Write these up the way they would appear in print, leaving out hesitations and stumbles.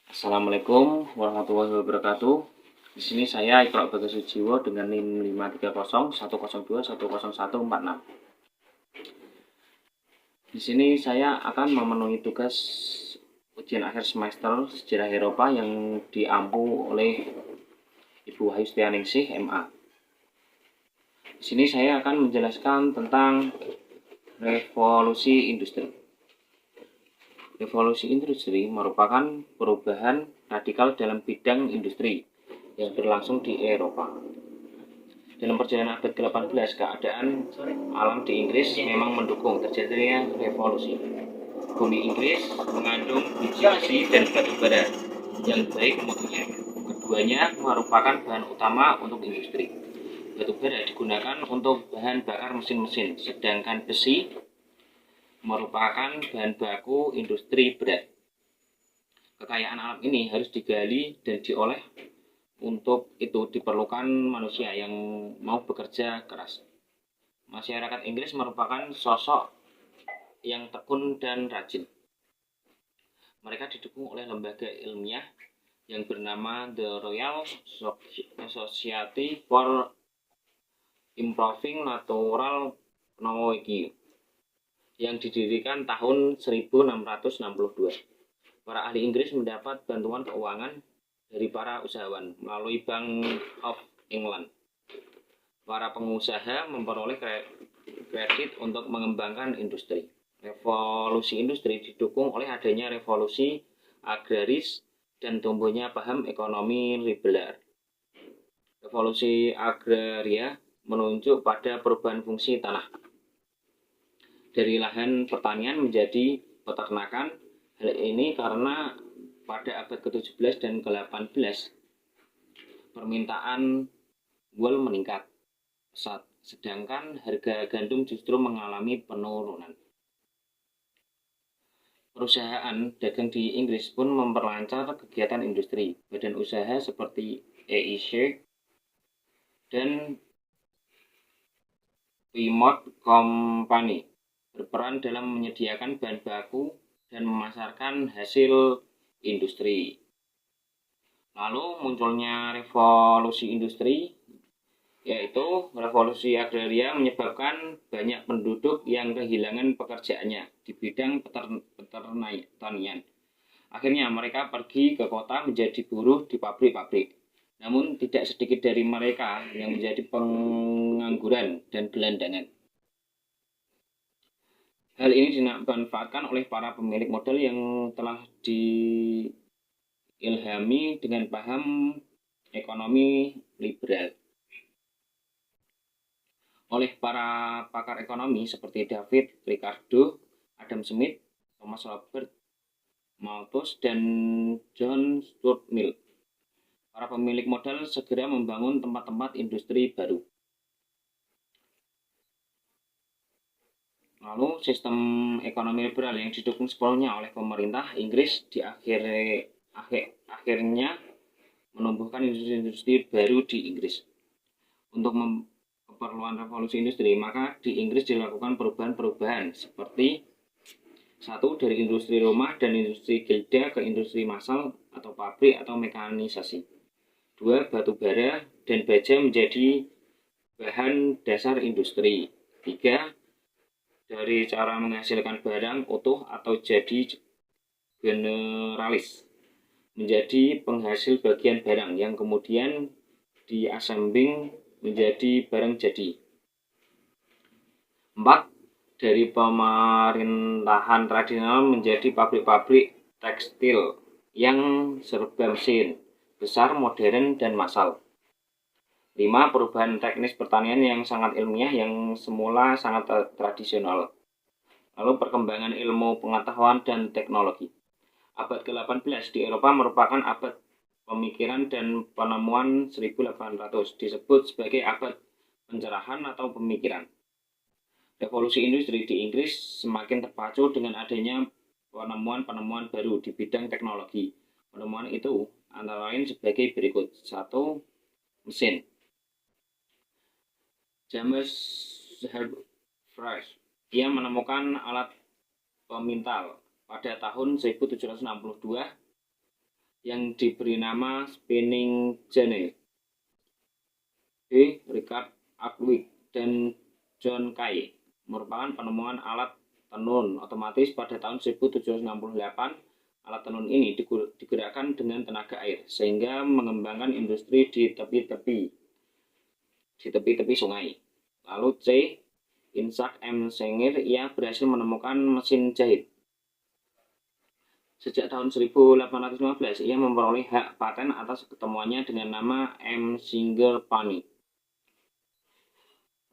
Assalamualaikum warahmatullahi wabarakatuh. Di sini saya Iqra Bagas Sujiwo dengan NIM 5301002101146. Di sini saya akan memenuhi tugas ujian akhir semester Sejarah Eropa yang diampu oleh Ibu Wahyu Setianingsih, MA. Di sini saya akan menjelaskan tentang revolusi industri. Revolusi industri merupakan perubahan radikal dalam bidang industri yang berlangsung di Eropa. Dalam perjalanan abad ke-18, keadaan alam di Inggris memang mendukung terjadinya revolusi. Bumi Inggris mengandung biji besi dan batu bara yang baik mutunya. Keduanya merupakan bahan utama untuk industri. Batu bara digunakan untuk bahan bakar mesin-mesin, sedangkan besi merupakan bahan baku industri berat. Kekayaan alam ini harus digali dan diolah. Untuk itu diperlukan manusia yang mau bekerja keras. Masyarakat Inggris merupakan sosok yang tekun dan rajin. Mereka didukung oleh lembaga ilmiah yang bernama The Royal Society for Improving Natural Technology yang didirikan tahun 1662. Para ahli Inggris mendapat bantuan keuangan dari para usahawan melalui Bank of England. Para pengusaha memperoleh kredit untuk mengembangkan industri. Revolusi industri didukung oleh adanya revolusi agraris dan tumbuhnya paham ekonomi liberal. Revolusi agraria menunjuk pada perubahan fungsi tanah dari lahan pertanian menjadi peternakan. Hal ini karena pada abad ke-17 dan ke-18 permintaan wool meningkat, sedangkan harga gandum justru mengalami penurunan. Perusahaan dagang di Inggris pun memperlancar kegiatan industri. Badan usaha seperti EIC dan Plymouth Company berperan dalam menyediakan bahan baku dan memasarkan hasil industri. Lalu munculnya revolusi industri, yaitu revolusi agraria menyebabkan banyak penduduk yang kehilangan pekerjaannya di bidang pertanian. Akhirnya mereka pergi ke kota menjadi buruh di pabrik-pabrik. Namun tidak sedikit dari mereka yang menjadi pengangguran dan gelandangan. Hal ini dimanfaatkan oleh para pemilik modal yang telah diilhami dengan paham ekonomi liberal oleh para pakar ekonomi seperti David Ricardo, Adam Smith, Thomas Robert Malthus, dan John Stuart Mill. Para pemilik modal segera membangun tempat-tempat industri baru. Lalu sistem ekonomi liberal yang didukung sepenuhnya oleh pemerintah Inggris di akhirnya menumbuhkan industri baru di Inggris. Untuk keperluan revolusi industri, maka di Inggris dilakukan perubahan-perubahan seperti satu, dari industri rumah dan industri gilda ke industri massal atau pabrik atau mekanisasi. Dua, batu bara dan baja menjadi bahan dasar industri. Tiga, dari cara menghasilkan barang utuh atau jadi generalis menjadi penghasil bagian barang yang kemudian diassemble menjadi barang jadi. 4. Dari pemerintahan tradisional menjadi pabrik-pabrik tekstil yang serba mesin, besar, modern, dan massal. 5. Perubahan teknis pertanian yang sangat ilmiah yang semula sangat tradisional. Lalu perkembangan ilmu pengetahuan dan teknologi. Abad ke-18 di Eropa merupakan abad pemikiran dan penemuan 1800, disebut sebagai abad pencerahan atau pemikiran. Revolusi industri di Inggris semakin terpacu dengan adanya penemuan-penemuan baru di bidang teknologi. Penemuan itu antara lain sebagai berikut. 1. Mesin. James Hargreaves, ia menemukan alat pemintal pada tahun 1762 yang diberi nama spinning jenny. B. Richard Arkwright dan John Kay merupakan penemuan alat tenun otomatis pada tahun 1768. Alat tenun ini digerakkan dengan tenaga air sehingga mengembangkan industri di tepi-tepi sungai. Lalu C. Isaac M. Singer, ia berhasil menemukan mesin jahit. Sejak tahun 1815, ia memperoleh hak paten atas ketemuannya dengan nama M. Singer Pani.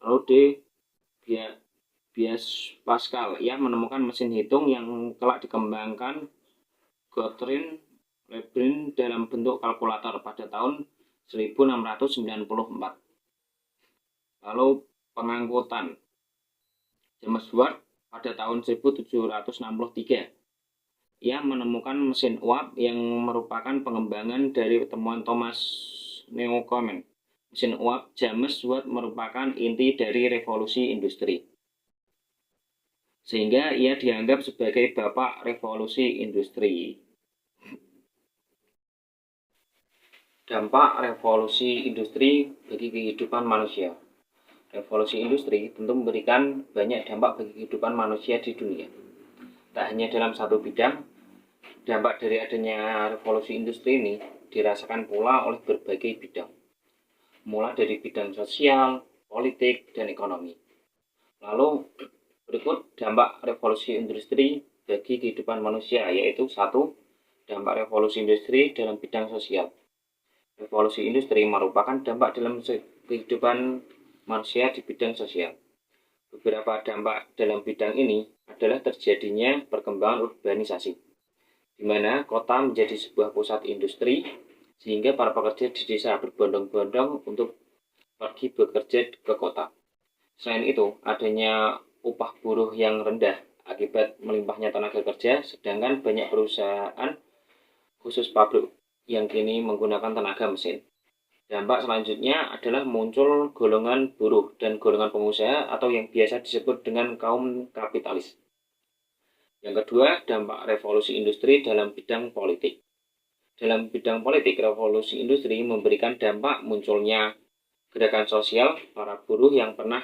Lalu D. Blaise Pascal, ia menemukan mesin hitung yang telah dikembangkan Gottlieb Leibniz dalam bentuk kalkulator pada tahun 1694. Lalu pengangkutan. James Watt pada tahun 1763. Ia menemukan mesin uap yang merupakan pengembangan dari temuan Thomas Newcomen. Mesin uap James Watt merupakan inti dari revolusi industri, sehingga ia dianggap sebagai bapak revolusi industri. Dampak revolusi industri bagi kehidupan manusia. Revolusi industri tentu memberikan banyak dampak bagi kehidupan manusia di dunia. Tak hanya dalam satu bidang, dampak dari adanya revolusi industri ini dirasakan pula oleh berbagai bidang, mulai dari bidang sosial, politik, dan ekonomi. Lalu berikut dampak revolusi industri bagi kehidupan manusia, yaitu 1. Dampak revolusi industri dalam bidang sosial. Revolusi industri merupakan dampak dalam kehidupan manusia di bidang sosial. Beberapa dampak dalam bidang ini adalah terjadinya perkembangan urbanisasi, di mana kota menjadi sebuah pusat industri, sehingga para pekerja di desa berbondong-bondong untuk pergi bekerja ke kota. Selain itu, adanya upah buruh yang rendah akibat melimpahnya tenaga kerja, sedangkan banyak perusahaan, khusus pabrik, yang kini menggunakan tenaga mesin. Dampak selanjutnya adalah muncul golongan buruh dan golongan pengusaha atau yang biasa disebut dengan kaum kapitalis. Yang kedua, dampak revolusi industri dalam bidang politik. Dalam bidang politik, revolusi industri memberikan dampak munculnya gerakan sosial para buruh yang pernah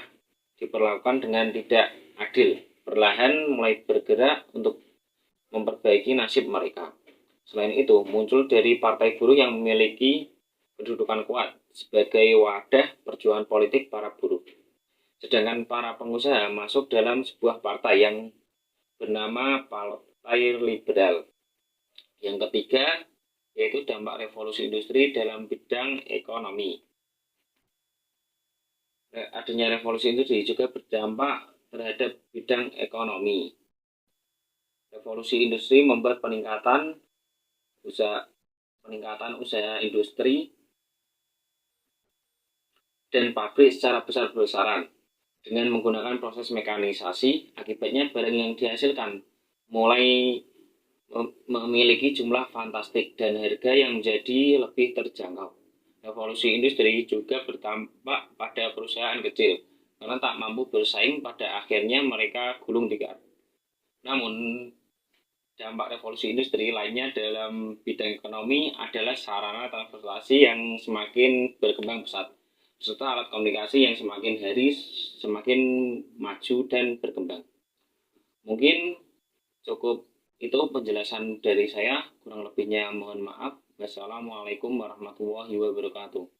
diperlakukan dengan tidak adil, perlahan mulai bergerak untuk memperbaiki nasib mereka. Selain itu, muncul dari partai buruh yang memiliki kedudukan kuat sebagai wadah perjuangan politik para buruh. Sedangkan para pengusaha masuk dalam sebuah partai yang bernama Partai Liberal. Yang ketiga, yaitu dampak revolusi industri dalam bidang ekonomi. Adanya revolusi industri juga berdampak terhadap bidang ekonomi. Revolusi industri membuat peningkatan usaha industri dan pabrik secara besar-besaran dengan menggunakan proses mekanisasi. Akibatnya barang yang dihasilkan mulai memiliki jumlah fantastik dan harga yang menjadi lebih terjangkau. Revolusi industri juga berdampak pada perusahaan kecil karena tak mampu bersaing, pada akhirnya mereka gulung tikar. Namun dampak revolusi industri lainnya dalam bidang ekonomi adalah sarana transportasi yang semakin berkembang pesat, serta alat komunikasi yang semakin hari semakin maju dan berkembang. Mungkin cukup itu penjelasan dari saya, kurang lebihnya mohon maaf. Wassalamualaikum warahmatullahi wabarakatuh.